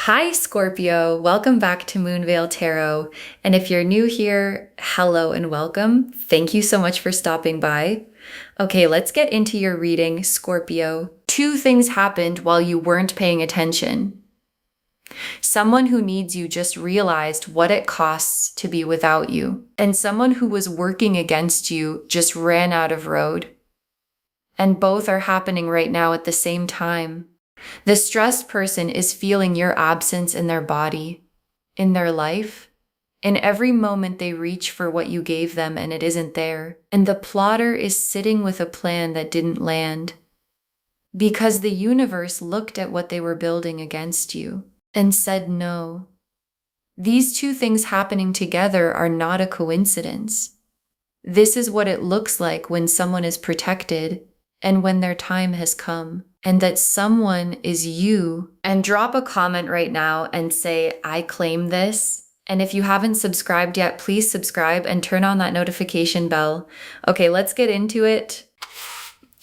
Hi, Scorpio. Welcome back to Moonveil Tarot. And if you're new here, hello and welcome. Thank you so much for stopping by. Okay, let's get into your reading, Scorpio. Two things happened while you weren't paying attention. Someone who needs you just realized what it costs to be without you. And someone who was working against you just ran out of road. And both are happening right now at the same time. The stressed person is feeling your absence in their body, in their life, in every moment they reach for what you gave them and it isn't there. And the plotter is sitting with a plan that didn't land because the universe looked at what they were building against you and said no. These two things happening together are not a coincidence. This is what it looks like when someone is protected and when their time has come. And that someone is you. And drop a comment right now and say, I claim this. And if you haven't subscribed yet, please subscribe and turn on that notification bell. Okay, let's get into it.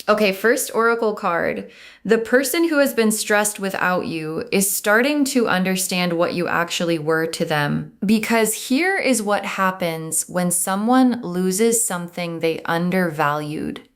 Okay, first oracle card. The person who has been stressed without you is starting to understand what you actually were to them. Because here is what happens when someone loses something they undervalued.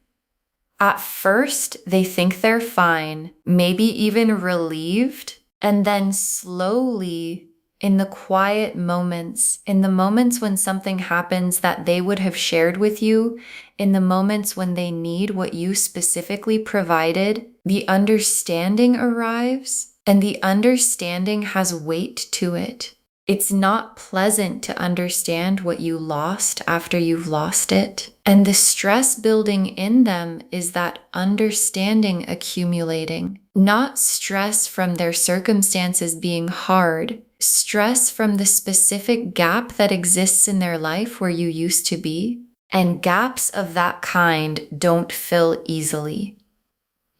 At first, they think they're fine, maybe even relieved, and then slowly, in the quiet moments, in the moments when something happens that they would have shared with you, in the moments when they need what you specifically provided, the understanding arrives, and the understanding has weight to it. It's not pleasant to understand what you lost after you've lost it. And the stress building in them is that understanding accumulating, not stress from their circumstances being hard, stress from the specific gap that exists in their life where you used to be. And gaps of that kind don't fill easily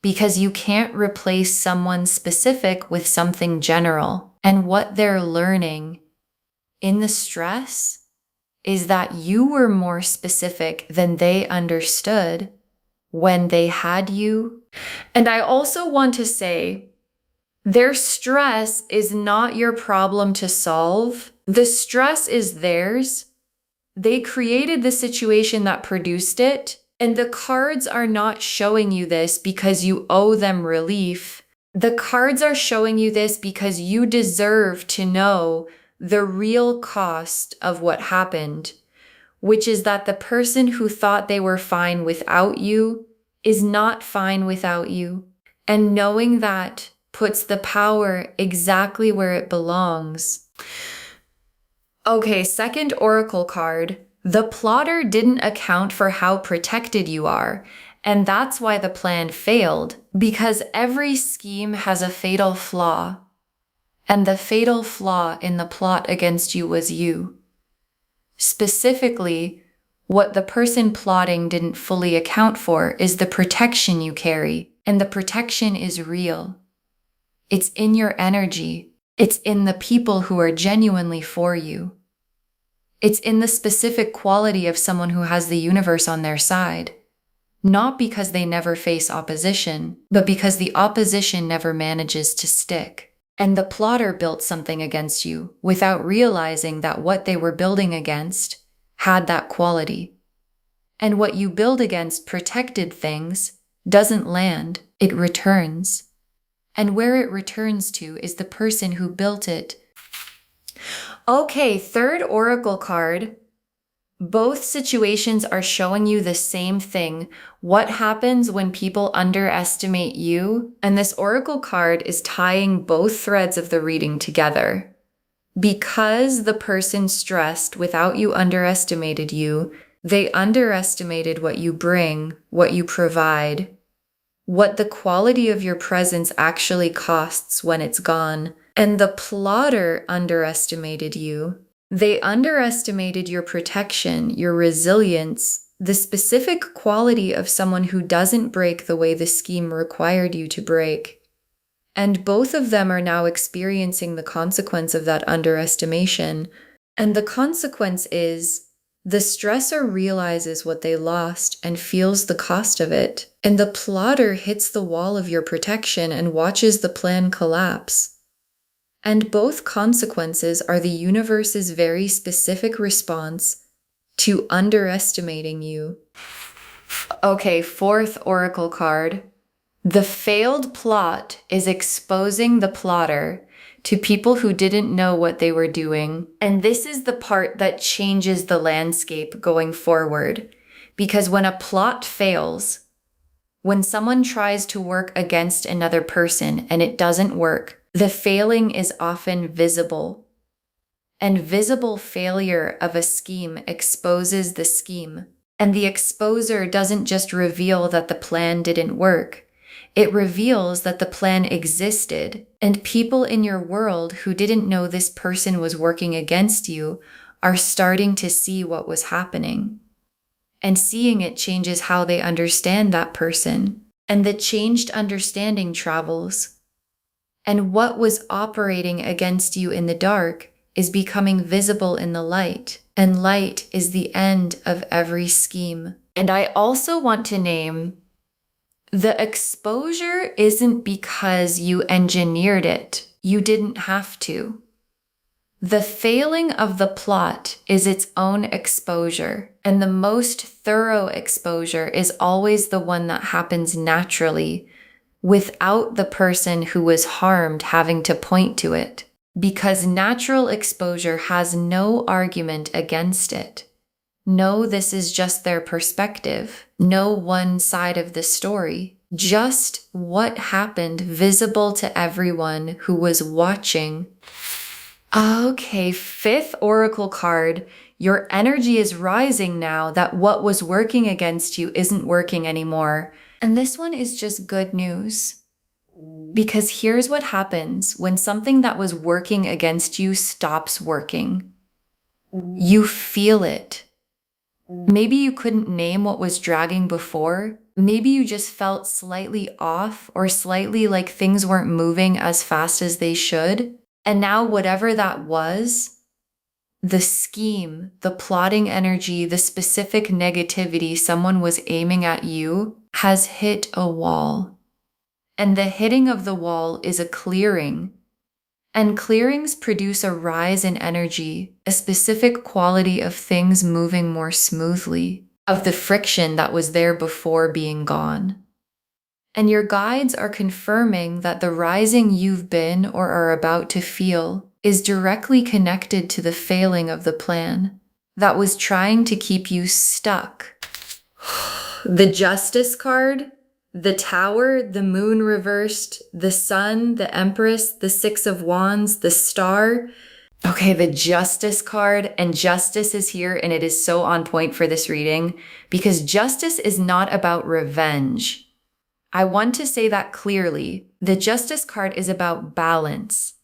because you can't replace someone specific with something general. And what they're learning in the stress is that you were more specific than they understood when they had you. And I also want to say, their stress is not your problem to solve. The stress is theirs. They created the situation that produced it. And the cards are not showing you this because you owe them relief. The cards are showing you this because you deserve to know the real cost of what happened, which is that the person who thought they were fine without you is not fine without you. And knowing that puts the power exactly where it belongs. Okay, second oracle card. The plotter didn't account for how protected you are. And that's why the plan failed, because every scheme has a fatal flaw. And the fatal flaw in the plot against you was you. Specifically, what the person plotting didn't fully account for is the protection you carry. And the protection is real. It's in your energy. It's in the people who are genuinely for you. It's in the specific quality of someone who has the universe on their side. Not because they never face opposition, but because the opposition never manages to stick. And the plotter built something against you without realizing that what they were building against had that quality. And what you build against protected things doesn't land, it returns. And where it returns to is the person who built it. Okay, third oracle card. Both situations are showing you the same thing. What happens when people underestimate you? And this oracle card is tying both threads of the reading together. Because the person stressed without you underestimated you, they underestimated what you bring, what you provide, what the quality of your presence actually costs when it's gone. And the plotter underestimated you. They underestimated your protection, your resilience, the specific quality of someone who doesn't break the way the scheme required you to break. And both of them are now experiencing the consequence of that underestimation. And the consequence is the stressor realizes what they lost and feels the cost of it. And the plotter hits the wall of your protection and watches the plan collapse. And both consequences are the universe's very specific response to underestimating you. Okay, fourth oracle card. The failed plot is exposing the plotter to people who didn't know what they were doing. And this is the part that changes the landscape going forward. Because when a plot fails, when someone tries to work against another person and it doesn't work, the failing is often visible. And visible failure of a scheme exposes the scheme. And the exposer doesn't just reveal that the plan didn't work. It reveals that the plan existed, and people in your world who didn't know this person was working against you are starting to see what was happening. And seeing it changes how they understand that person. And the changed understanding travels. And what was operating against you in the dark is becoming visible in the light. And light is the end of every scheme. And I also want to name, the exposure isn't because you engineered it. You didn't have to. The failing of the plot is its own exposure, and the most thorough exposure is always the one that happens naturally, without the person who was harmed having to point to it, because natural exposure has no argument against it. No, this is just their perspective. No one side of the story. Just what happened visible to everyone who was watching. Okay, fifth oracle card. Your energy is rising now that what was working against you isn't working anymore. And this one is just good news. Because here's what happens when something that was working against you stops working. You feel it. Maybe you couldn't name what was dragging before. Maybe you just felt slightly off or slightly like things weren't moving as fast as they should. And now whatever that was, the scheme, the plotting energy, the specific negativity someone was aiming at you has hit a wall. And the hitting of the wall is a clearing. And clearings produce a rise in energy, a specific quality of things moving more smoothly, of the friction that was there before being gone. And your guides are confirming that the rising you've been or are about to feel is directly connected to the failing of the plan that was trying to keep you stuck. The Justice card, the Tower, the Moon reversed, the Sun, the Empress, the Six of Wands, the Star. Okay, the Justice card, and Justice is here, and it is so on point for this reading because Justice is not about revenge. I want to say that clearly. The Justice card is about balance,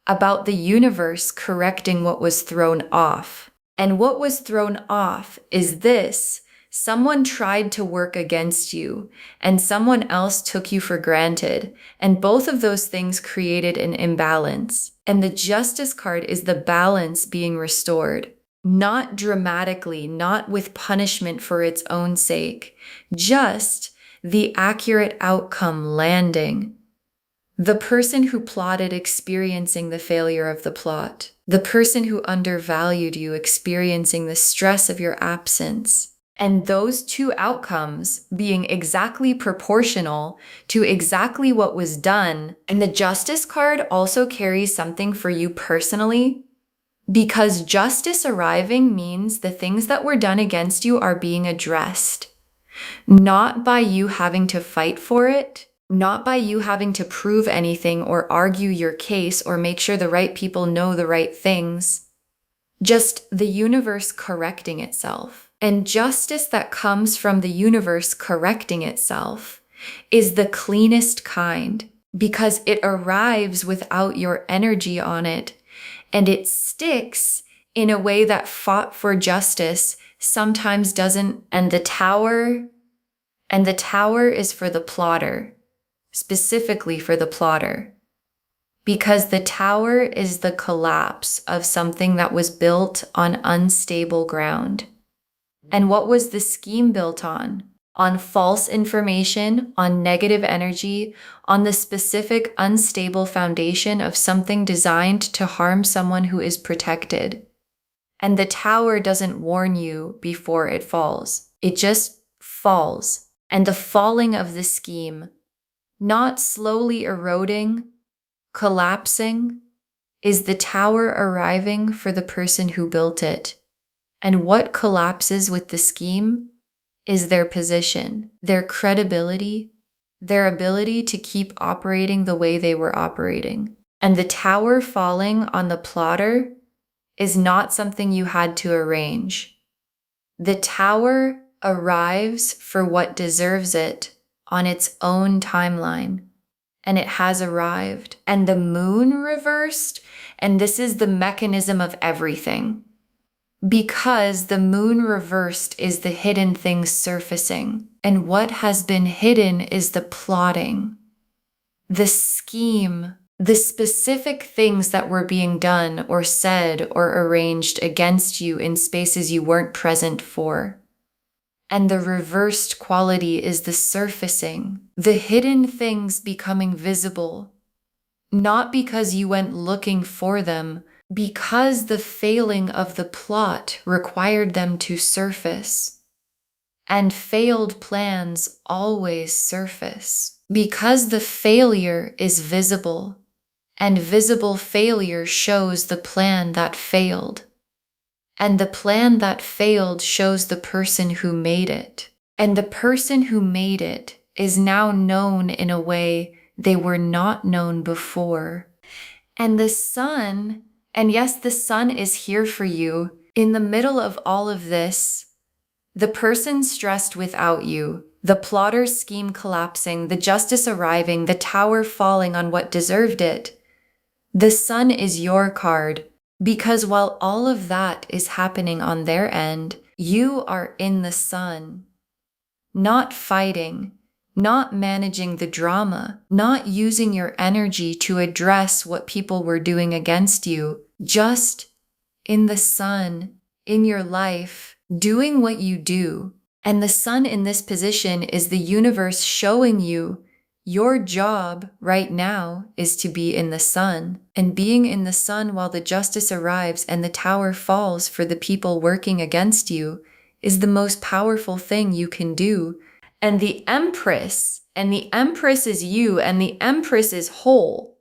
about the universe correcting what was thrown off. And what was thrown off is this. Someone tried to work against you, and someone else took you for granted, and both of those things created an imbalance. And the Justice card is the balance being restored, not dramatically, not with punishment for its own sake, just the accurate outcome landing. The person who plotted experiencing the failure of the plot, the person who undervalued you experiencing the stress of your absence. And those two outcomes being exactly proportional to exactly what was done. And the Justice card also carries something for you personally, because justice arriving means the things that were done against you are being addressed. Not by you having to fight for it, not by you having to prove anything or argue your case or make sure the right people know the right things. Just the universe correcting itself. And justice that comes from the universe correcting itself is the cleanest kind because it arrives without your energy on it, and it sticks in a way that fought for justice sometimes doesn't. And the Tower is for the plotter, specifically for the plotter. Because the Tower is the collapse of something that was built on unstable ground. And what was the scheme built on? on false information, on negative energy, on the specific unstable foundation of something designed to harm someone who is protected. And the tower doesn't warn you before it falls. It just falls. And the falling of the scheme, not slowly eroding, collapsing, is the tower arriving for the person who built it. And what collapses with the scheme is their position, their credibility, their ability to keep operating the way they were operating. And the tower falling on the plotter is not something you had to arrange. The tower arrives for what deserves it on its own timeline. And it has arrived. And the moon reversed, and this is the mechanism of everything. Because the moon reversed is the hidden thing surfacing. And what has been hidden is the plotting, the scheme, the specific things that were being done or said or arranged against you in spaces you weren't present for. And the reversed quality is the surfacing, the hidden things becoming visible, not because you went looking for them, because the failing of the plot required them to surface. And failed plans always surface, because the failure is visible, and visible failure shows the plan that failed. And the plan that failed shows the person who made it. And the person who made it is now known in a way they were not known before. And the sun, and yes, the sun is here for you. In the middle of all of this, the person stressed without you, the plotter's scheme collapsing, the justice arriving, the tower falling on what deserved it. The sun is your card. Because while all of that is happening on their end, you are in the sun, not fighting, not managing the drama, not using your energy to address what people were doing against you, just in the sun, in your life, doing what you do. And the sun in this position is the universe showing you your job right now is to be in the sun, and being in the sun while the justice arrives and the tower falls for the people working against you is the most powerful thing you can do. And the Empress is you, and the Empress is whole,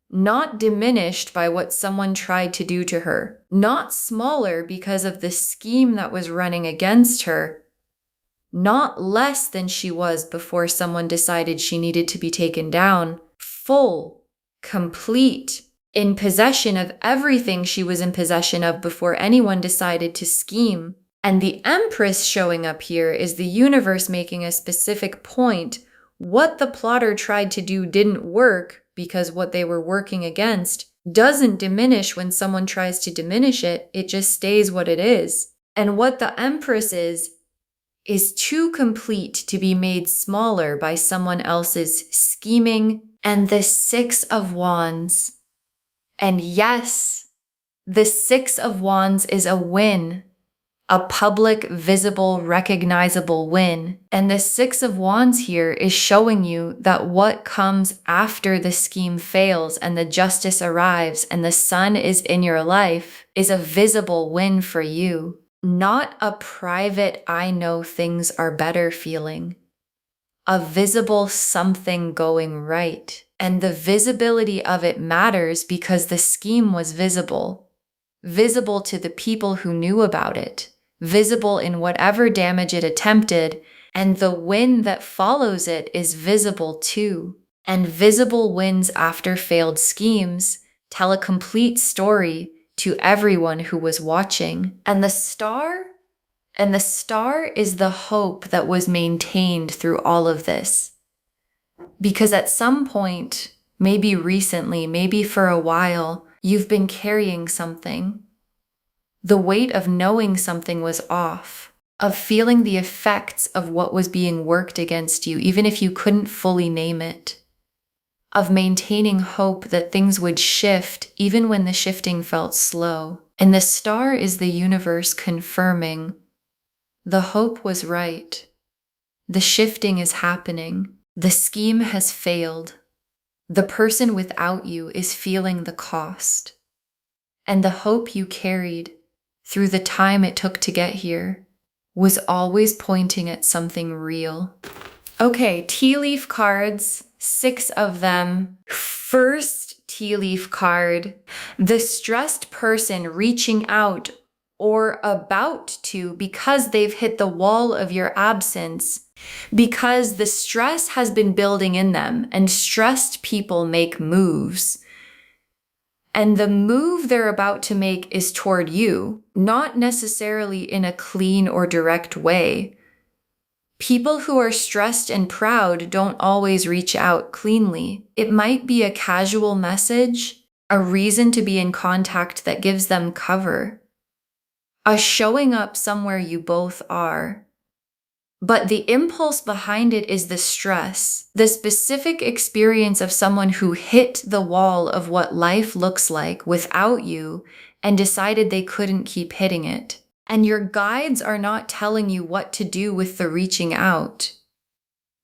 not diminished by what someone tried to do to her, not smaller because of the scheme that was running against her, not less than she was before someone decided she needed to be taken down, full, complete, in possession of everything she was in possession of before anyone decided to scheme. And the Empress showing up here is the universe making a specific point. What the plotter tried to do didn't work because what they were working against doesn't diminish when someone tries to diminish it. It just stays what it is. And what the Empress is too complete to be made smaller by someone else's scheming. And the Six of Wands. And yes, the Six of Wands is a win, a public, visible, recognizable win. And the Six of Wands here is showing you that what comes after the scheme fails and the justice arrives and the sun is in your life is a visible win for you. Not a private, I know things are better feeling. A visible something going right. And the visibility of it matters because the scheme was visible. Visible to the people who knew about it. Visible in whatever damage it attempted. And the win that follows it is visible too. And visible wins after failed schemes tell a complete story to everyone who was watching. And the star is the hope that was maintained through all of this. Because at some point, maybe recently, maybe for a while, you've been carrying something. The weight of knowing something was off, of feeling the effects of what was being worked against you, even if you couldn't fully name it. Of maintaining hope that things would shift even when the shifting felt slow. And the star is the universe confirming the hope was right. The shifting is happening. The scheme has failed. The person without you is feeling the cost. And the hope you carried through the time it took to get here was always pointing at something real. Okay, tea leaf cards, 6 of them. First tea leaf card, the stressed person reaching out or about to because they've hit the wall of your absence, because the stress has been building in them, and stressed people make moves. And the move they're about to make is toward you, not necessarily in a clean or direct way. People who are stressed and proud don't always reach out cleanly. It might be a casual message, a reason to be in contact that gives them cover, a showing up somewhere you both are. But the impulse behind it is the stress, the specific experience of someone who hit the wall of what life looks like without you and decided they couldn't keep hitting it. And your guides are not telling you what to do with the reaching out.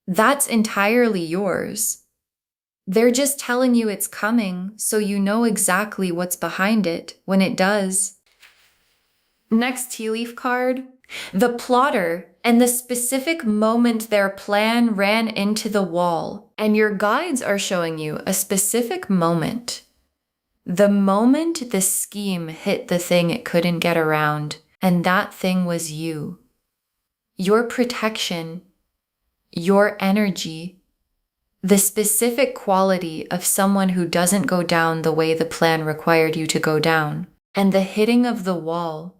That's entirely yours. They're just telling you it's coming, so you know exactly what's behind it when it does. Next tea leaf card, the plotter and the specific moment their plan ran into the wall. And your guides are showing you a specific moment. The moment the scheme hit the thing it couldn't get around. And that thing was you. Your protection, your energy, the specific quality of someone who doesn't go down the way the plan required you to go down. And the hitting of the wall,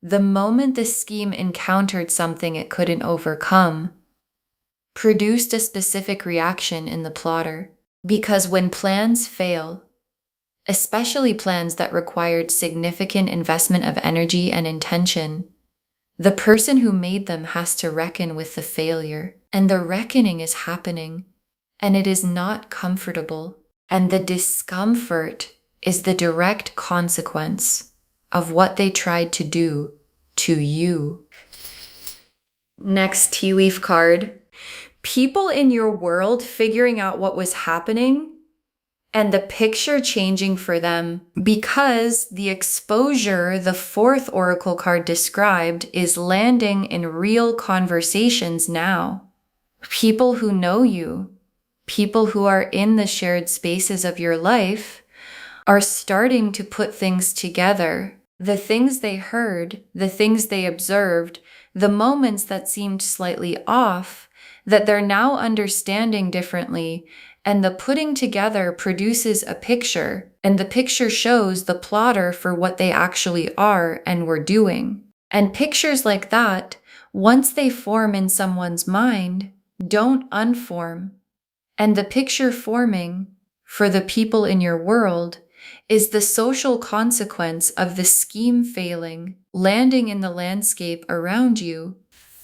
the moment the scheme encountered something it couldn't overcome, produced a specific reaction in the plotter. Because when plans fail, especially plans that required significant investment of energy and intention, the person who made them has to reckon with the failure. And the reckoning is happening, and it is not comfortable. And the discomfort is the direct consequence of what they tried to do to you. Next tea leaf card. People in your world figuring out what was happening and the picture changing for them because the exposure the 4th oracle card described is landing in real conversations now. People who know you, people who are in the shared spaces of your life, are starting to put things together. The things they heard, the things they observed, the moments that seemed slightly off, that they're now understanding differently. And the putting together produces a picture, and the picture shows the plotter for what they actually are and were doing. And pictures like that, once they form in someone's mind, don't unform. And the picture forming, for the people in your world, is the social consequence of the scheme failing, landing in the landscape around you.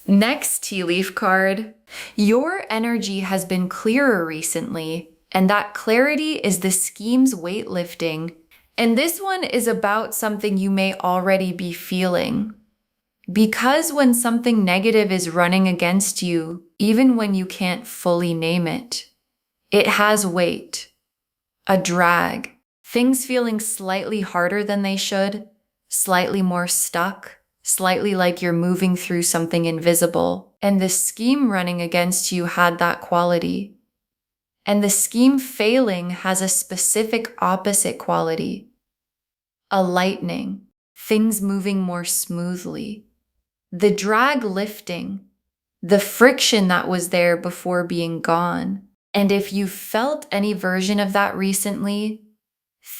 Next tea leaf card. Your energy has been clearer recently, and that clarity is the scheme's weightlifting. And this one is about something you may already be feeling. Because when something negative is running against you, even when you can't fully name it, it has weight, a drag, things feeling slightly harder than they should, slightly more stuck, slightly like you're moving through something invisible. And the scheme running against you had that quality. And the scheme failing has a specific opposite quality. A lightening, things moving more smoothly. The drag lifting, the friction that was there before being gone. And if you felt any version of that recently,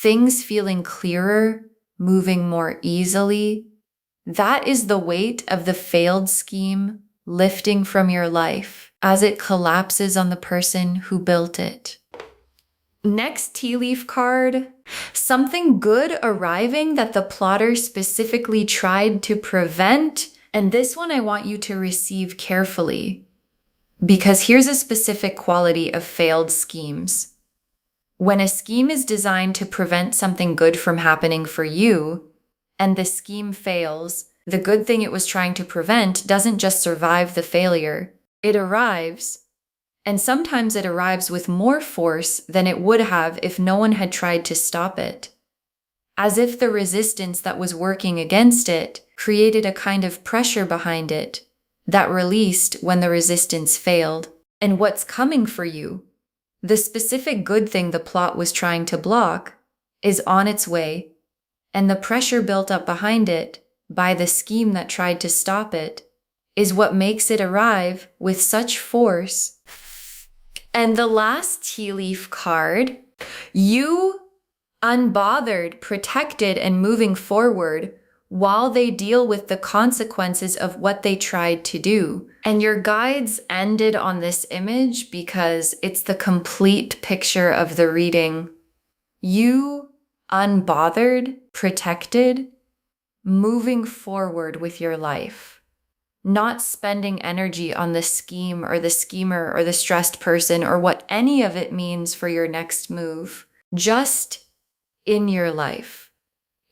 things feeling clearer, moving more easily, that is the weight of the failed scheme lifting from your life as it collapses on the person who built it. Next tea leaf card, something good arriving that the plotter specifically tried to prevent. And this one I want you to receive carefully, because here's a specific quality of failed schemes. When a scheme is designed to prevent something good from happening for you, and the scheme fails, the good thing it was trying to prevent doesn't just survive the failure, It arrives, and sometimes it arrives with more force than it would have if no one had tried to stop it. As if the resistance that was working against it created a kind of pressure behind it that released when the resistance failed. And what's coming for you, the specific good thing the plot was trying to block, is on its way, and the pressure built up behind it by the scheme that tried to stop it is what makes it arrive with such force. And the last tea leaf card, you unbothered, protected, and moving forward while they deal with the consequences of what they tried to do. And your guides ended on this image because it's the complete picture of the reading. You unbothered, protected, moving forward with your life, not spending energy on the scheme or the schemer or the stressed person or what any of it means for your next move. Just in your life,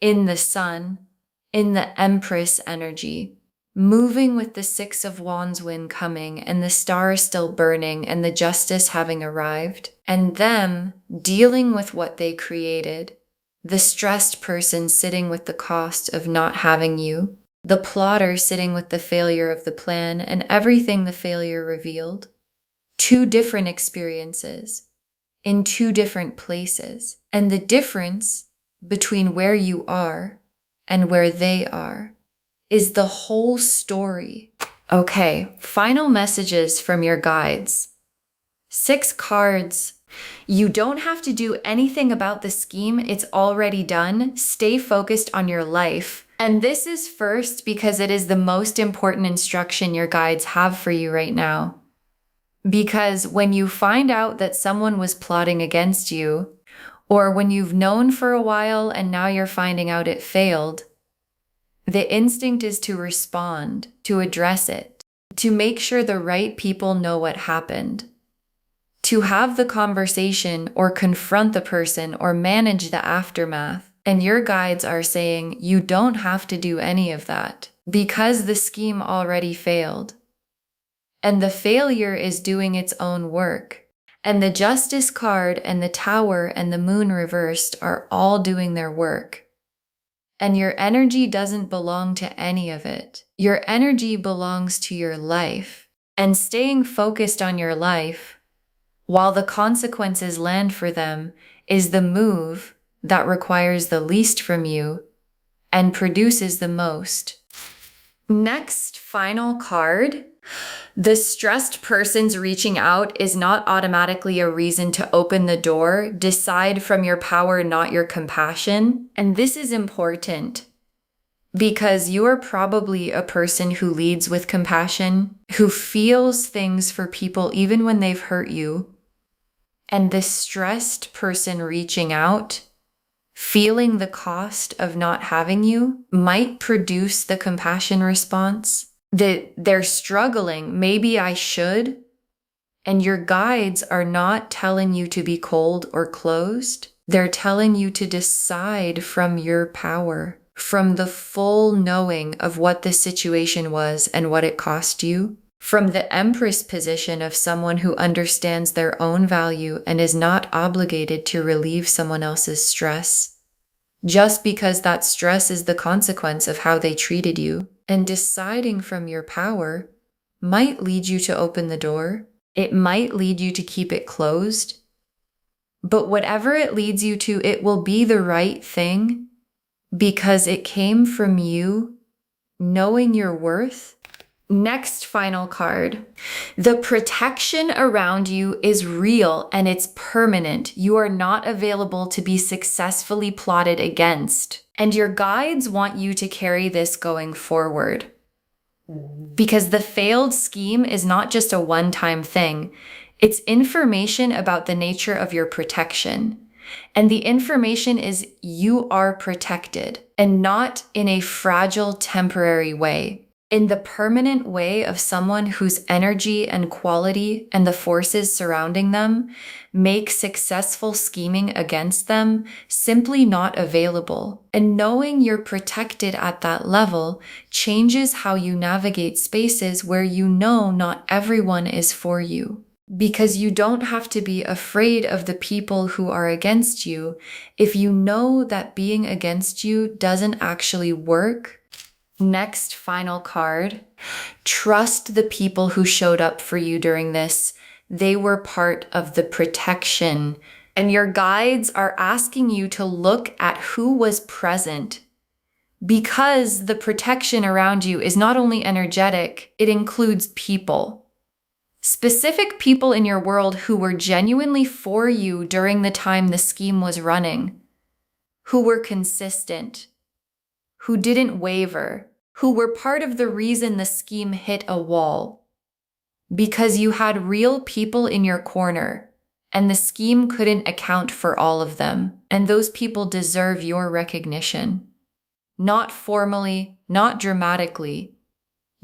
in the sun, in the Empress energy, moving with the Six of Wands wind coming and the stars still burning and the justice having arrived, and them dealing with what they created, the stressed person sitting with the cost of not having you, the plotter sitting with the failure of the plan and everything the failure revealed. Two different experiences in two different places, and the difference between where you are and where they are is the whole story. Okay, final messages from your guides. 6 cards. You don't have to do anything about the scheme. It's already done. Stay focused on your life. And this is first because it is the most important instruction your guides have for you right now. Because when you find out that someone was plotting against you, or when you've known for a while and now you're finding out it failed, the instinct is to respond, to address it, to make sure the right people know what happened, to have the conversation or confront the person or manage the aftermath. And your guides are saying you don't have to do any of that because the scheme already failed. And the failure is doing its own work. And the Justice card and the Tower and the Moon reversed are all doing their work. And your energy doesn't belong to any of it. Your energy belongs to your life. And staying focused on your life, while the consequences land for them, is the move that requires the least from you and produces the most. Next, final card. The stressed person's reaching out is not automatically a reason to open the door. Decide from your power, not your compassion. And this is important because you are probably a person who leads with compassion, who feels things for people even when they've hurt you. And the stressed person reaching out, feeling the cost of not having you, might produce the compassion response. That they're struggling, maybe I should, and your guides are not telling you to be cold or closed. They're telling you to decide from your power, from the full knowing of what the situation was and what it cost you, from the Empress position of someone who understands their own value and is not obligated to relieve someone else's stress, just because that stress is the consequence of how they treated you. And deciding from your power might lead you to open the door. It might lead you to keep it closed. But whatever it leads you to, it will be the right thing because it came from you knowing your worth. Next final card. The protection around you is real and it's permanent. You are not available to be successfully plotted against. And your guides want you to carry this going forward. Because the failed scheme is not just a one-time thing. It's information about the nature of your protection. And the information is you are protected and not in a fragile, temporary way. in the permanent way of someone whose energy and quality and the forces surrounding them make successful scheming against them simply not available. And knowing you're protected at that level changes how you navigate spaces where you know not everyone is for you. Because you don't have to be afraid of the people who are against you if you know that being against you doesn't actually work. Next, final card. Trust the people who showed up for you during this. They were part of the protection. And your guides are asking you to look at who was present, because the protection around you is not only energetic, it includes people. Specific people in your world who were genuinely for you during the time the scheme was running, who were consistent, who didn't waver, who were part of the reason the scheme hit a wall. Because you had real people in your corner, and the scheme couldn't account for all of them, and those people deserve your recognition. Not formally, not dramatically,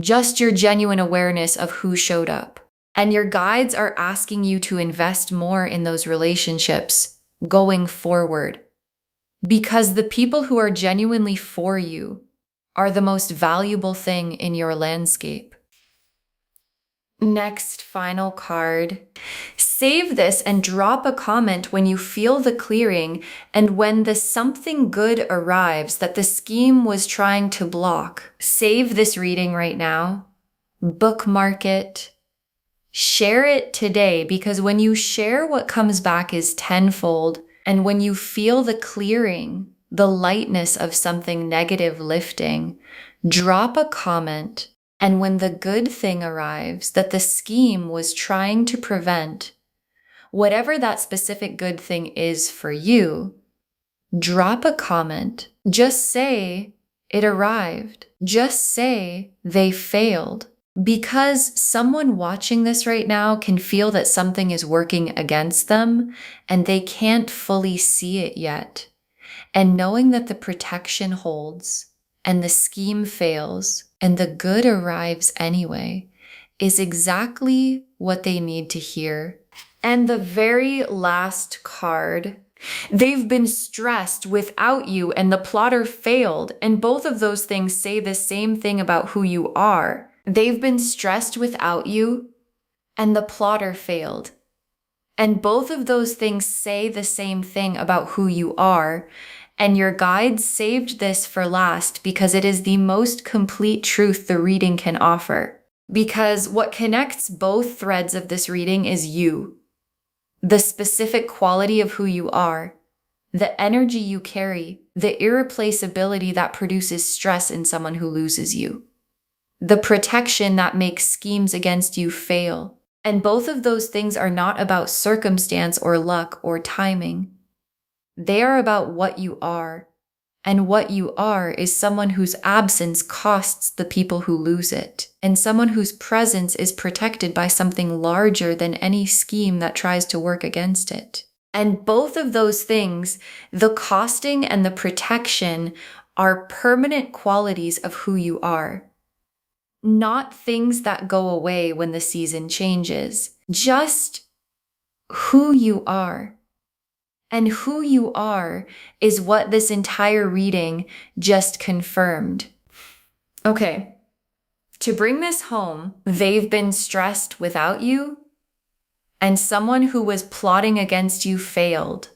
just your genuine awareness of who showed up. And your guides are asking you to invest more in those relationships going forward. Because the people who are genuinely for you are the most valuable thing in your landscape. Next, final card. Save this and drop a comment when you feel the clearing and when the something good arrives that the scheme was trying to block. Save this reading right now. Bookmark it. Share it today, because when you share, what comes back is tenfold. And when you feel the clearing, the lightness of something negative lifting, drop a comment. And when the good thing arrives that the scheme was trying to prevent, whatever that specific good thing is for you, drop a comment. Just say it arrived. Just say they failed. Because someone watching this right now can feel that something is working against them and they can't fully see it yet. And knowing that the protection holds and the scheme fails and the good arrives anyway is exactly what they need to hear. And the very last card, they've been stressed without you and the plotter failed. And both of those things say the same thing about who you are. They've been stressed without you, and the plotter failed. And both of those things say the same thing about who you are. And your guides saved this for last because it is the most complete truth the reading can offer. Because what connects both threads of this reading is you, the specific quality of who you are, the energy you carry, the irreplaceability that produces stress in someone who loses you, the protection that makes schemes against you fail. And both of those things are not about circumstance or luck or timing. They are about what you are. And what you are is someone whose absence costs the people who lose it, and someone whose presence is protected by something larger than any scheme that tries to work against it. And both of those things, the costing and the protection, are permanent qualities of who you are. Not things that go away when the season changes, just who you are. And who you are is what this entire reading just confirmed. Okay, to bring this home, they've been stressed without you, and someone who was plotting against you failed.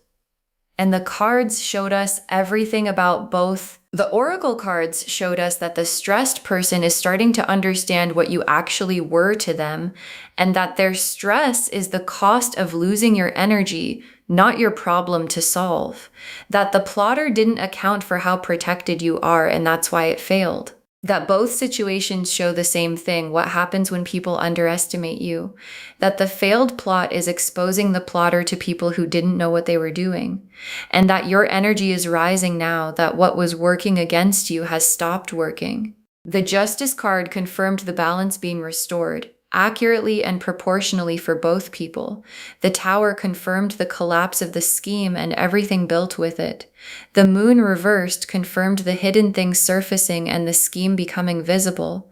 And the cards showed us everything about both. The oracle cards showed us that the stressed person is starting to understand what you actually were to them, and that their stress is the cost of losing your energy, not your problem to solve. That the plotter didn't account for how protected you are, and that's why it failed. That both situations show the same thing, what happens when people underestimate you. That the failed plot is exposing the plotter to people who didn't know what they were doing. And that your energy is rising now, that what was working against you has stopped working. The Justice card confirmed the balance being restored. accurately and proportionally for both people. The Tower confirmed the collapse of the scheme and everything built with it. The Moon reversed confirmed the hidden things surfacing and the scheme becoming visible.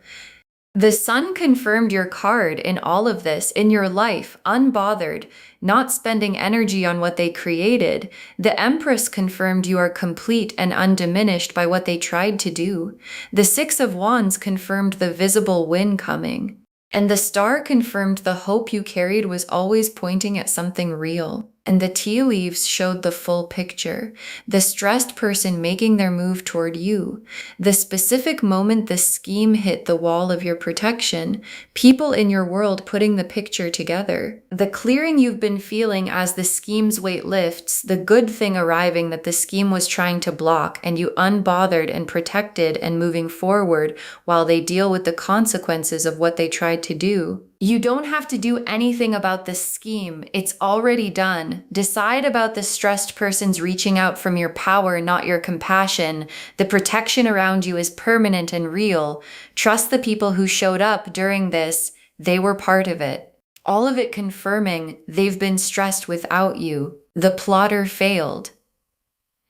The Sun confirmed your card in all of this, in your life, unbothered, not spending energy on what they created. The Empress confirmed you are complete and undiminished by what they tried to do. The Six of Wands confirmed the visible win coming. And the Star confirmed the hope you carried was always pointing at something real. And the tea leaves showed the full picture. The stressed person making their move toward you. The specific moment the scheme hit the wall of your protection. People in your world putting the picture together. The clearing you've been feeling as the scheme's weight lifts. The good thing arriving that the scheme was trying to block, and you unbothered and protected and moving forward while they deal with the consequences of what they tried to do. You don't have to do anything about this scheme. It's already done. Decide about the stressed person's reaching out from your power, not your compassion. The protection around you is permanent and real. Trust the people who showed up during this. They were part of it. All of it confirming they've been stressed without you. The plotter failed.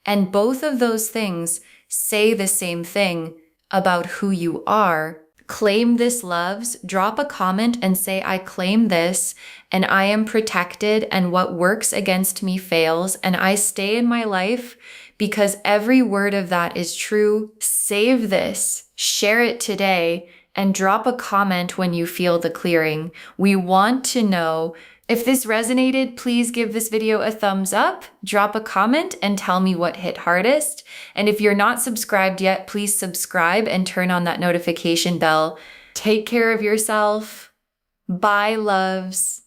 And both of those things say the same thing about who you are. Claim this, loves. Drop a comment and say, I claim this and I am protected and what works against me fails and I stay in my life because every word of that is true. Save this, share it today, and drop a comment when you feel the clearing. We want to know. If this resonated, please give this video a thumbs up, drop a comment, and tell me what hit hardest. And if you're not subscribed yet, please subscribe and turn on that notification bell. Take care of yourself. Bye, loves.